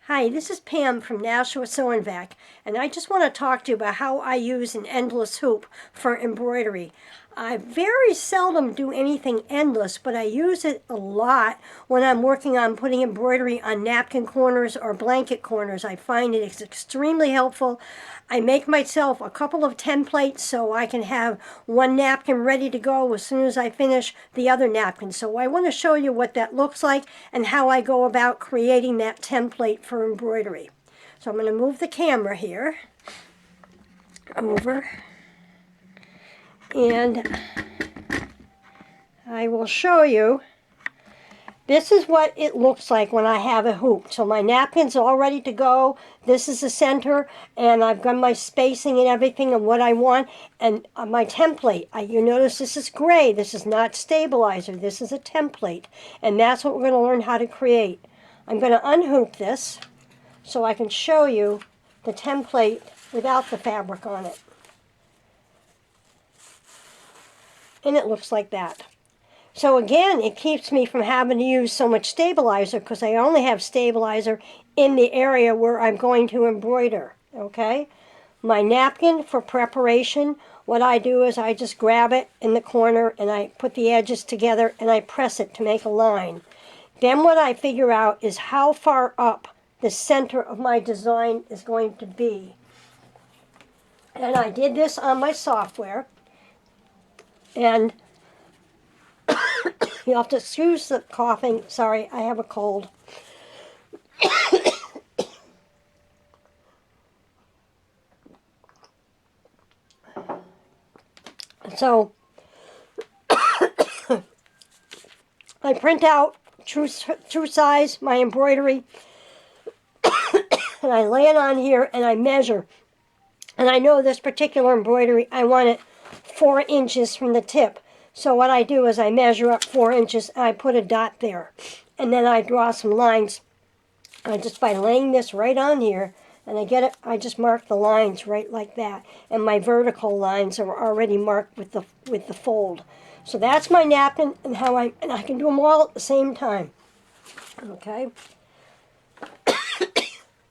Hi, this is Pam from Nashua Sewing Vac, and I just want to talk to you about how I use an endless hoop for embroidery. I very seldom do anything endless, but I use it a lot when I'm working on putting embroidery on napkin corners or blanket corners. I find it is extremely helpful. I make myself a couple of templates so I can have one napkin ready to go as soon as I finish the other napkin. So I want to show you what that looks like and how I go about creating that template for embroidery. So I'm going to move the camera here over, and I will show you. This is what it looks like when I have a hoop. So my napkin's all ready to go. This is the center, and I've got my spacing and everything and what I want. And my template, you notice this is gray. This is not stabilizer. This is a template. And that's what we're going to learn how to create. I'm going to unhoop this so I can show you the template without the fabric on it. And it looks like that. So again, it keeps me from having to use so much stabilizer because I only have stabilizer in the area where I'm going to embroider, okay? My napkin for preparation, what I do is I just grab it in the corner and I put the edges together and I press it to make a line. Then what I figure out is how far up the center of my design is going to be. And I did this on my software, and you'll have to excuse the coughing. Sorry, I have a cold. So I print out true size, my embroidery, and I lay it on here and I measure. And I know this particular embroidery, I want it 4 inches from the tip. So what I do is I measure up 4 inches and I put a dot there. And then I draw some lines. Just by laying this right on here, and I just mark the lines right like that. And my vertical lines are already marked with the fold. So that's my napkin and and I can do them all at the same time. Okay.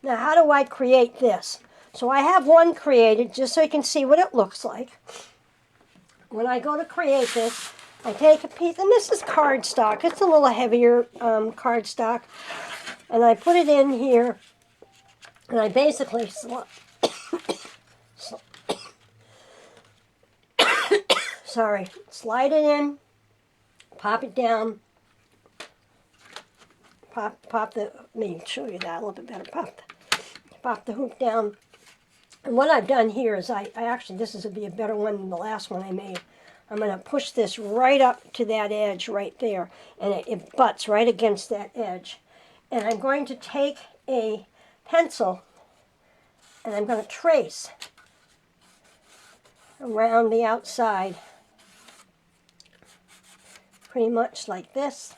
Now how do I create this? So I have one created just so you can see what it looks like. When I go to create this, I take a piece, and this is cardstock. It's a little heavier cardstock. And I put it in here, and I basically slide it in, pop it down, let me show you that a little bit better. Pop the hoop down. And what I've done here is I actually, this is going to be a better one than the last one I made. I'm going to push this right up to that edge right there, and it butts right against that edge. And I'm going to take a pencil and I'm going to trace around the outside, pretty much like this.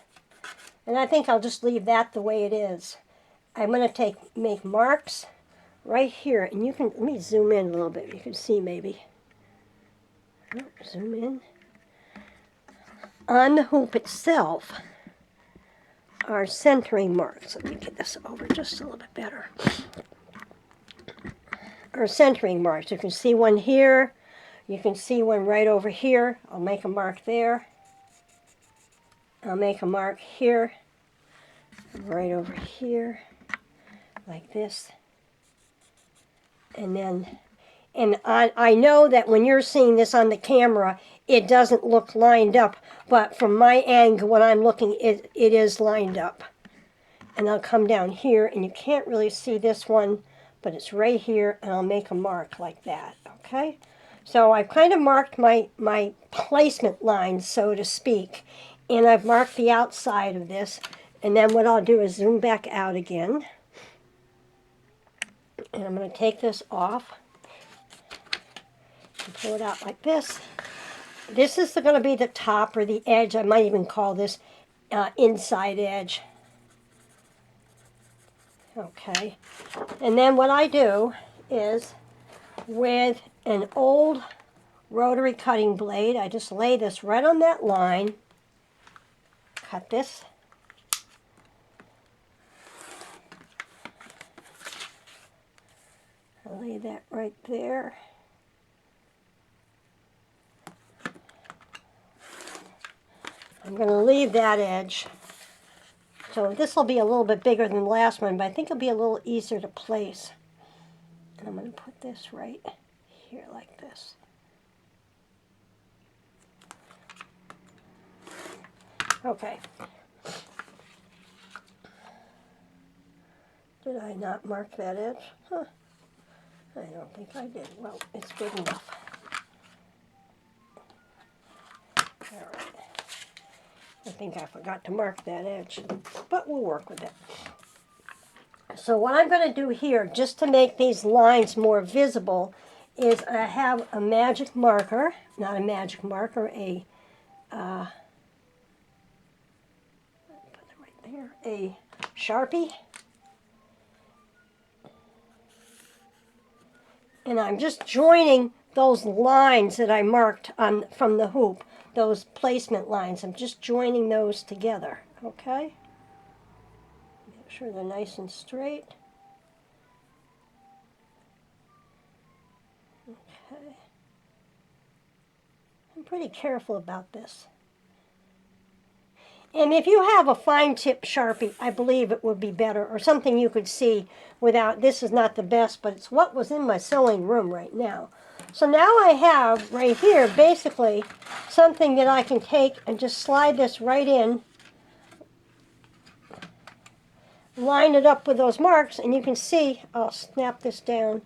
And I think I'll just leave that the way it is. I'm going to make marks right here, and you can, let me zoom in a little bit, you can see maybe. Zoom in. On the hoop itself are centering marks. Let me get this over just a little bit better. Are centering marks. You can see one here. You can see one right over here. I'll make a mark there. I'll make a mark here. Right over here. Like this. And then, I know that when you're seeing this on the camera, it doesn't look lined up, but from my angle, when I'm looking, it is lined up. And I'll come down here, and you can't really see this one, but it's right here, and I'll make a mark like that, okay? So I've kind of marked my placement lines, so to speak, and I've marked the outside of this, and then what I'll do is zoom back out again. And I'm going to take this off and pull it out like this. This is going to be the top or the edge. I might even call this inside edge. Okay. And then what I do is with an old rotary cutting blade, I just lay this right on that line, cut this, lay that right there. I'm going to leave that edge. So this will be a little bit bigger than the last one, but I think it'll be a little easier to place. And I'm going to put this right here like this. Okay. Did I not mark that edge? Huh. I don't think I did. Well, it's good enough. All right. I think I forgot to mark that edge, but we'll work with it. So what I'm going to do here, just to make these lines more visible, is I have a magic marker, not a magic marker, put it right there, a Sharpie. And I'm just joining those lines that I marked from the hoop, those placement lines. I'm just joining those together, okay? Make sure they're nice and straight. Okay. I'm pretty careful about this. And if you have a fine tip Sharpie, I believe it would be better, or something you could see without, this is not the best, but it's what was in my sewing room right now. So now I have right here basically something that I can take and just slide this right in, line it up with those marks, and you can see, I'll snap this down,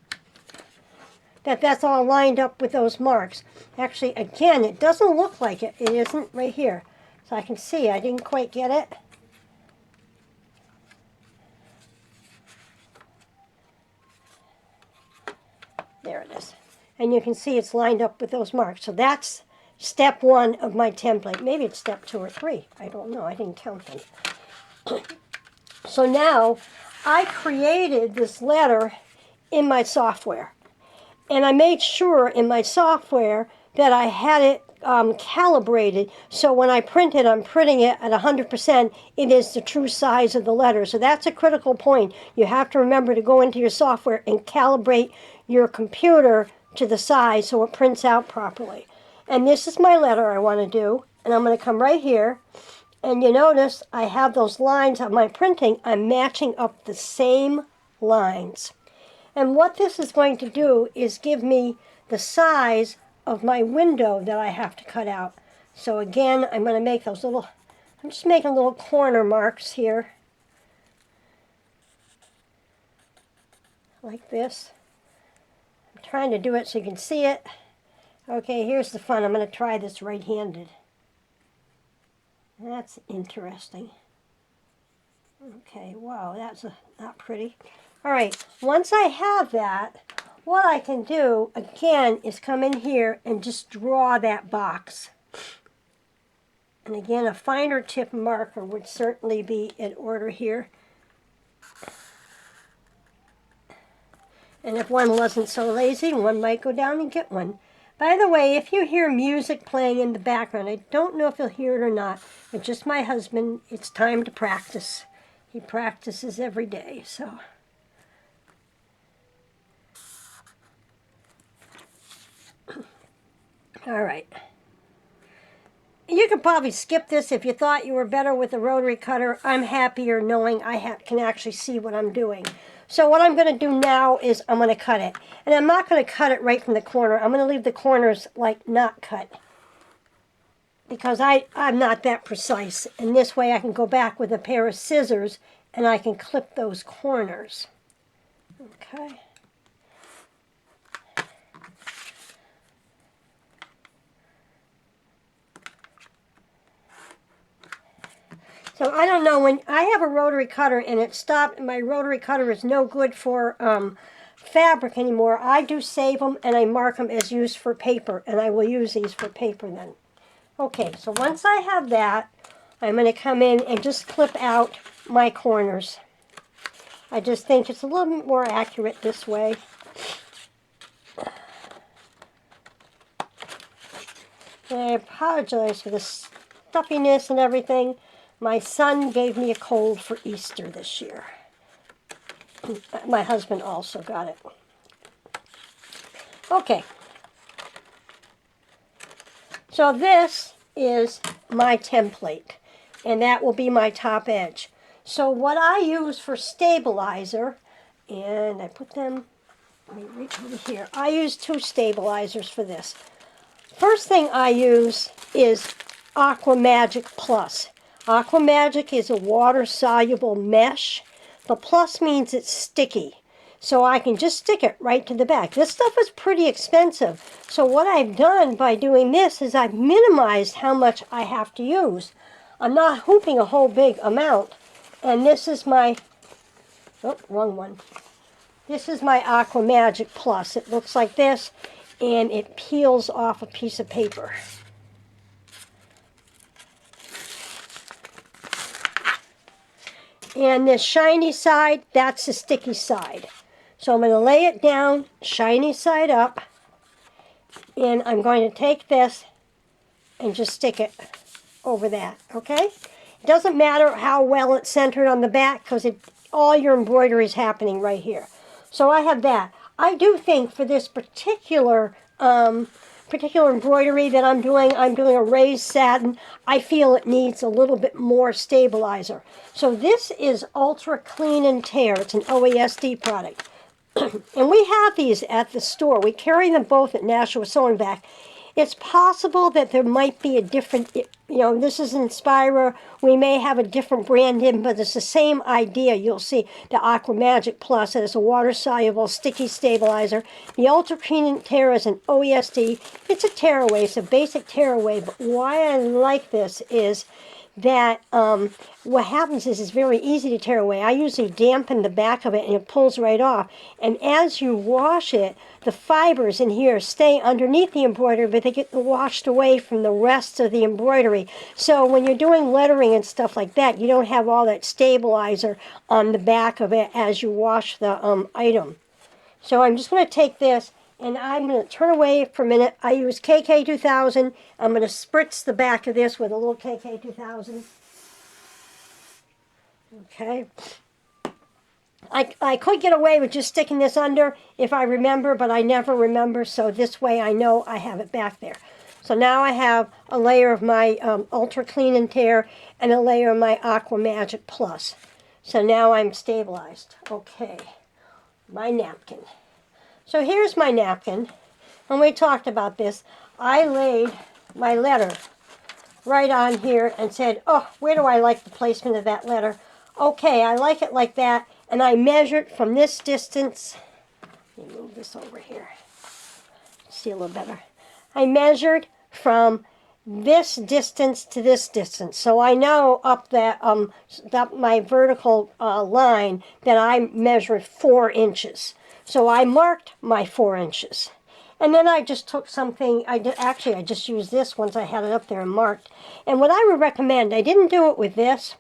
that that's all lined up with those marks. Actually, again, it doesn't look like it. It isn't right here. So I can see I didn't quite get it. There it is. And you can see it's lined up with those marks. So that's step one of my template. Maybe it's step 2 or 3. I don't know. I didn't count them. So now I created this letter in my software. And I made sure in my software that I had it calibrated, so when I print it, I'm printing it at 100%. It is the true size of the letter. So that's a critical point. You have to remember to go into your software and calibrate your computer to the size so it prints out properly. And this is my letter I want to do. And I'm going to come right here. And you notice I have those lines on my printing. I'm matching up the same lines. And what this is going to do is give me the size of my window that I have to cut out. So again, I'm going to make those little, I'm just making little corner marks here. Like this. I'm trying to do it so you can see it. Okay, here's the fun. I'm going to try this right-handed. That's interesting. Okay, wow, that's not pretty. All right, once I have that, what I can do, again, is come in here and just draw that box. And again, a finer tip marker would certainly be in order here. And if one wasn't so lazy, one might go down and get one. By the way, if you hear music playing in the background, I don't know if you'll hear it or not. It's just my husband. It's time to practice. He practices every day, so... All right. You could probably skip this if you thought you were better with a rotary cutter. I'm happier knowing I can actually see what I'm doing. So what I'm going to do now is I'm going to cut it. And I'm not going to cut it right from the corner. I'm going to leave the corners like not cut. Because I'm not that precise. And this way I can go back with a pair of scissors and I can clip those corners. Okay. So I don't know, when I have a rotary cutter and it stopped, my rotary cutter is no good for fabric anymore, I do save them and I mark them as used for paper, and I will use these for paper then. Okay, so once I have that, I'm going to come in and just clip out my corners. I just think it's a little bit more accurate this way. And I apologize for the stuffiness and everything. My son gave me a cold for Easter this year. My husband also got it. Okay, so this is my template, and that will be my top edge. So what I use for stabilizer, and I put them, let me reach over here. I use 2 stabilizers for this. First thing I use is Aqua Magic Plus. Aqua Magic is a water-soluble mesh. The plus means it's sticky, so I can just stick it right to the back. This stuff is pretty expensive, so what I've done by doing this is I've minimized how much I have to use. I'm not hooping a whole big amount, and this is my, oh, wrong one. This is my Aqua Magic Plus. It looks like this, and it peels off a piece of paper. And this shiny side, that's the sticky side. So I'm going to lay it down, shiny side up, and I'm going to take this and just stick it over that, okay? It doesn't matter how well it's centered on the back because all your embroidery is happening right here. So I have that. I do think for this particular embroidery that I'm doing a raised satin. I feel it needs a little bit more stabilizer. So this is Ultra Clean and Tear. It's an OESD product. And we have these at the store. We carry them both at Nashua Sewing Back. It's possible that there might be a different, this is Inspira. We may have a different brand in, but it's the same idea. You'll see the Aqua Magic Plus. It is a water-soluble, sticky stabilizer. The Ultra Clean and Tear is an OESD. It's a tearaway. It's a basic tearaway. But why I like this is that what happens is it's very easy to tear away. I usually dampen the back of it and it pulls right off. And as you wash it, the fibers in here stay underneath the embroidery, but they get washed away from the rest of the embroidery. So when you're doing lettering and stuff like that, you don't have all that stabilizer on the back of it as you wash the item. So I'm just going to take this and I'm going to turn away for a minute. I use KK2000. I'm going to spritz the back of this with a little KK2000. Okay. I could get away with just sticking this under if I remember, but I never remember, so this way I know I have it back there. So now I have a layer of my Ultra Clean and Tear and a layer of my Aqua Magic Plus. So now I'm stabilized. Okay, my napkin. So here's my napkin. When we talked about this, I laid my letter right on here and said, oh, where do I like the placement of that letter? Okay, I like it like that. And I measured from this distance. Let me move this over here. See a little better. I measured from this distance to this distance. So I know up that my vertical line that I measured 4 inches. So I marked my 4 inches. And then I just took something, I just used this once I had it up there and marked. And what I would recommend, I didn't do it with this.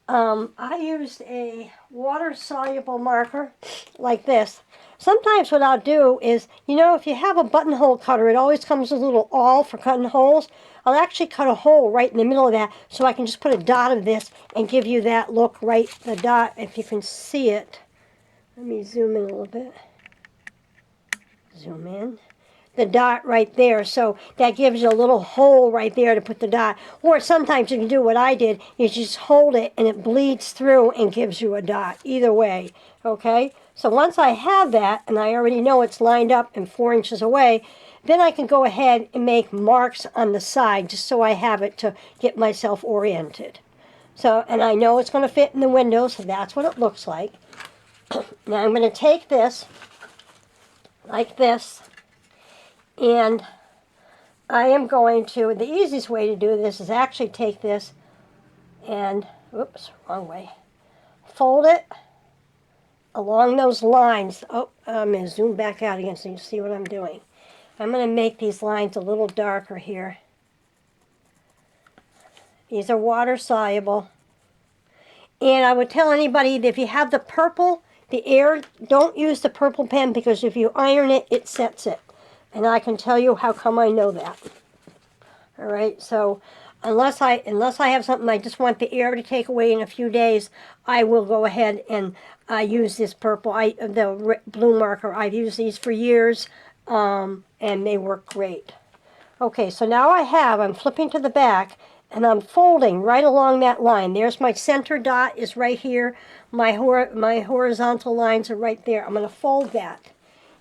I used a water-soluble marker like this. Sometimes what I'll do is, if you have a buttonhole cutter, it always comes with a little awl for cutting holes. I'll actually cut a hole right in the middle of that so I can just put a dot of this and give you that look right, the dot, if you can see it. Let me zoom in a little bit. Zoom in. The dot right there, so that gives you a little hole right there to put the dot. Or sometimes you can do what I did, you just hold it and it bleeds through and gives you a dot. Either way, okay? So once I have that, and I already know it's lined up and 4 inches away, then I can go ahead and make marks on the side just so I have it to get myself oriented. So, and I know it's going to fit in the window, so that's what it looks like. Now I'm going to take this, like this, and I am going to, the easiest way to do this is actually take this and, oops, wrong way, fold it along those lines. Oh, I'm going to zoom back out again so you see what I'm doing. I'm going to make these lines a little darker here. These are water soluble. And I would tell anybody that if you have the purple, the air, don't use the purple pen because if you iron it, it sets it. And I can tell you how come I know that. All right, so unless I have something I just want the air to take away in a few days, I will go ahead and use this purple, the blue marker. I've used these for years, and they work great. Okay, so now I'm flipping to the back, and I'm folding right along that line. There's my center dot is right here. My horizontal lines are right there. I'm going to fold that.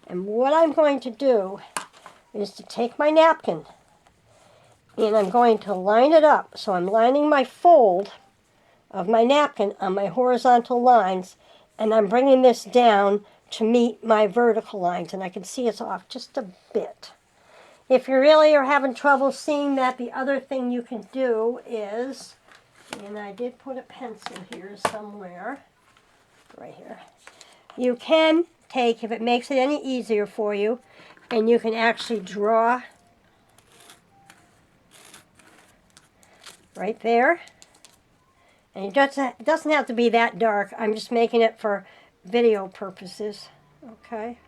And what I'm going to do is to take my napkin, and I'm going to line it up. So I'm lining my fold of my napkin on my horizontal lines, and I'm bringing this down to meet my vertical lines, and I can see it's off just a bit. If you really are having trouble seeing that, the other thing you can do is, and I did put a pencil here somewhere, right here. You can take, if it makes it any easier for you, and you can actually draw right there. And it doesn't have to be that dark. I'm just making it for video purposes. Okay.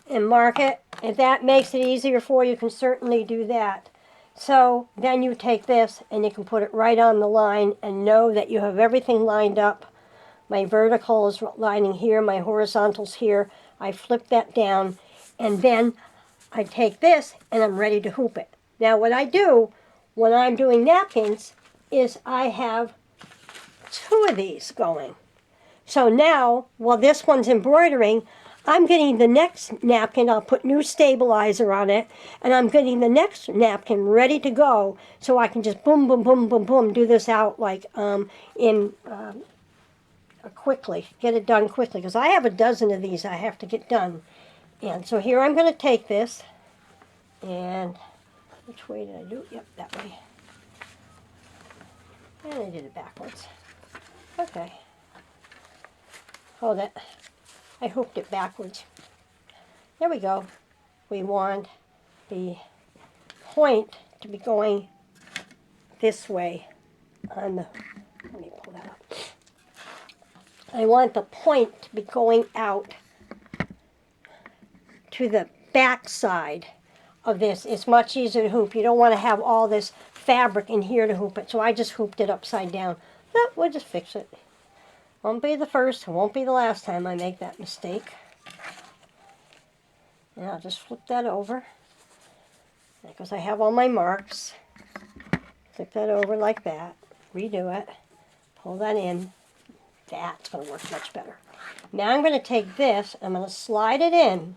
And mark it. If that makes it easier for you, you can certainly do that. So then you take this and you can put it right on the line and know that you have everything lined up. My vertical is lining here, my horizontal's here. I flip that down, and then I take this and I'm ready to hoop it. Now what I do when I'm doing napkins is I have 2 of these going. So now, while this one's embroidering, I'm getting the next napkin, I'll put new stabilizer on it, and I'm getting the next napkin ready to go, so I can just boom, boom, boom, boom, boom, do this out like quickly, get it done quickly, because I have a dozen of these I have to get done. And so here I'm going to take this, and which way did I do it? Yep, that way. And I did it backwards. Okay. Hold it. I hooked it backwards. There we go. We want the point to be going this way on the, let me pull that up. I want the point to be going out to the back side of this. It's much easier to hoop. You don't want to have all this fabric in here to hoop it, so I just hooped it upside down. But we'll just fix it. Won't be the first, it won't be the last time I make that mistake. And I'll just flip that over, because I have all my marks. Flip that over like that, redo it, pull that in. That's going to work much better. Now I'm going to take this, I'm going to slide it in.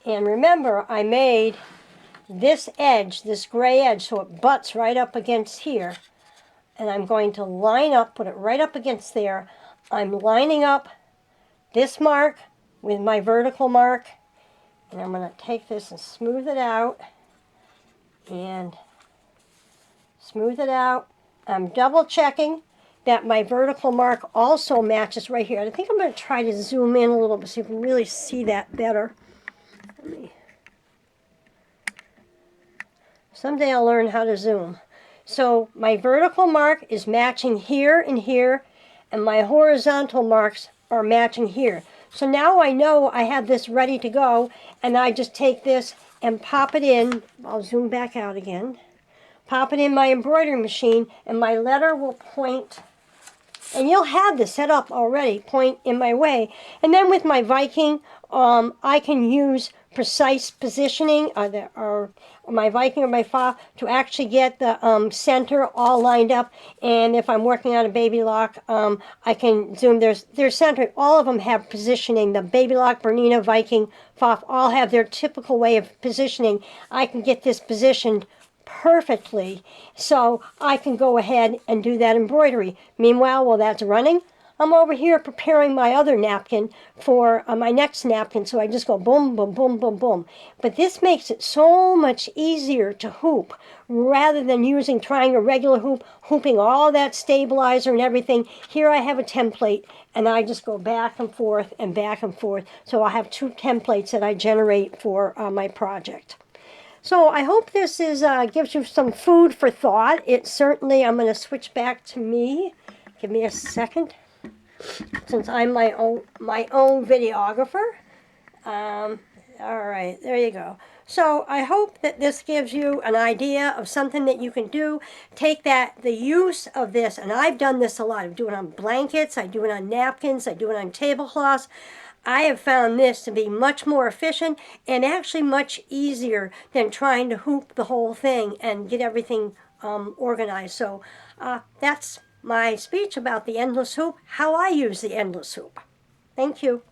And remember, I made this edge, this gray edge, so it butts right up against here. And I'm going to line up, put it right up against there. I'm lining up this mark with my vertical mark. And I'm going to take this and smooth it out. And smooth it out. I'm double checking that my vertical mark also matches right here. I think I'm going to try to zoom in a little bit so you can really see that better. Someday I'll learn how to zoom. So my vertical mark is matching here and here, and my horizontal marks are matching here. So now I know I have this ready to go, and I just take this and pop it in. I'll zoom back out again. Pop it in my embroidery machine, and my letter will point, and you'll have this set up already, point in my way. And then with my Viking, I can use precise positioning, or my Viking or my Fa, to actually get the center all lined up. And if I'm working on a baby lock, I can zoom. They're centered. All of them have positioning. The baby lock, Bernina, Viking, Fa, all have their typical way of positioning. I can get this positioned perfectly, so I can go ahead and do that embroidery. Meanwhile, while that's running, I'm over here preparing my other napkin for my next napkin, so I just go boom, boom, boom, boom, boom. But this makes it so much easier to hoop, rather than trying a regular hoop, hooping all that stabilizer and everything. Here I have a template, and I just go back and forth and back and forth. So I have 2 templates that I generate for my project. So I hope this gives you some food for thought. It certainly, I'm going to switch back to me. Give me a second, since I'm my own videographer. All right, there you go. So I hope that this gives you an idea of something that you can do. Take the use of this, and I've done this a lot. I do it on blankets, I do it on napkins, I do it on tablecloths. I have found this to be much more efficient and actually much easier than trying to hoop the whole thing and get everything organized. So that's my speech about the endless hoop, how I use the endless hoop. Thank you.